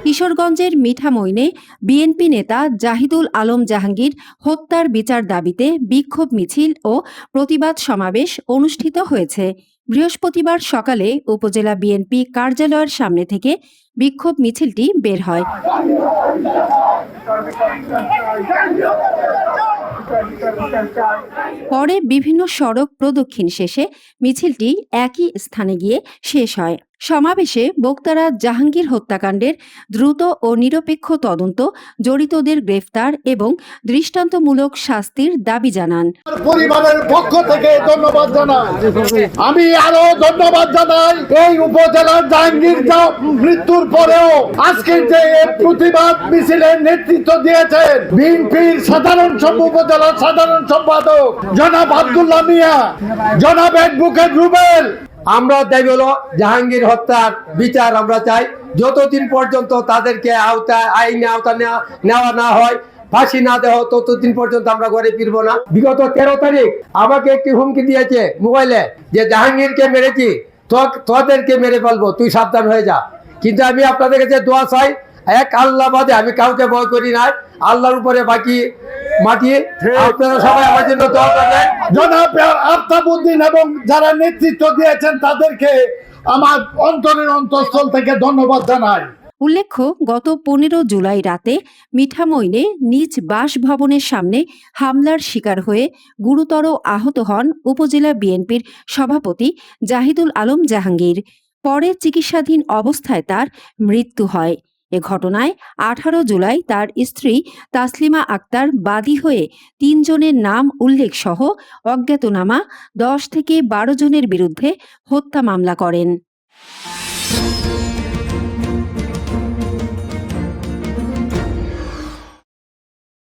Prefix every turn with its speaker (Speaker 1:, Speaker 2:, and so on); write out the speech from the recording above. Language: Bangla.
Speaker 1: কিশোরগঞ্জের মিঠামইনে বিএনপি নেতা জাহিদুল আলম জাহাঙ্গীর হত্যার বিচার দাবিতে বিক্ষোভ মিছিল ও প্রতিবাদ সমাবেশ অনুষ্ঠিত হয়েছে। বৃহস্পতিবার সকালে উপজেলা বিএনপি কার্যালয়ের সামনে থেকে বিক্ষোভ মিছিলটি বের হয়। পরে বিভিন্ন সড়ক প্রদক্ষিণ শেষে মিছিলটি একই স্থানে গিয়ে শেষ হয়। সমাবেশে বক্তারা জাহাঙ্গীর হত্যাকাণ্ডের দ্রুত ও নিরপেক্ষ তদন্ত, জড়িতদের গ্রেফতার এবং দৃষ্টান্তমূলক শাস্তির দাবি জানান।
Speaker 2: পরিবারের পক্ষ থেকে ধন্যবাদ জানাই। আমি আরো ধন্যবাদ জানাই এই উপজেলার জাহাঙ্গীর মৃত্যুর পরেও আজকের যে প্রতিবাদ মিছিলের নেতৃত্ব দিয়েছেন বিএনপির উপজেলার সাধারণ সম্পাদক জনাব আব্দুল্লাহ মিয়া, জনাব অ্যাডভোকেট রুবেল।
Speaker 3: আমরা দাবি হলো জাহাঙ্গীর হত্যার বিচার আমরা চাই। যতদিন পর্যন্ত তাদেরকে আইনে আওতা নেওয়া না হয়, ফাঁসি না দেওয়া ততদিন পর্যন্ত আমরা ঘরে ফিরবো না। বিগত 13 তারিখ আমাকে একটি হুমকি দিয়েছে মোবাইলে যে জাহাঙ্গীরকে মেরেছি, তোদেরকে মেরে ফেলবো, তুই সাবধান হয়ে যা। কিন্তু আমি আপনাদের কাছে দোয়া চাই, এক আল্লাহ বাদে আমি কাউকে ভয় করি না, আল্লাহর উপরে বাকি মাটি। আপনারা সবাই আমার জন্য দোয়া করবেন।
Speaker 2: জনাব আফতাবউদ্দিন এবং যারা নেতৃত্ব দিয়েছেন তাদেরকে আমার অন্তরের অন্তঃস্থল থেকে ধন্যবাদ জানাই।
Speaker 1: উল্লেখ্য, গত 15 জুলাই রাতে মিঠামইনে নিজ বাসভবনের সামনে হামলার শিকার হয়ে গুরুতর আহত হন উপজেলা বিএনপির সভাপতি জাহিদুল আলম জাহাঙ্গীর। পরে চিকিৎসাধীন অবস্থায় তার মৃত্যু হয়। এ ঘটনায় 18 জুলাই তার স্ত্রী তাসলিমা আক্তার বাদী হয়ে 3 জনের নাম উল্লেখ সহ অজ্ঞাতনামা 10 থেকে 12 জনের বিরুদ্ধে হত্যা মামলা করেন।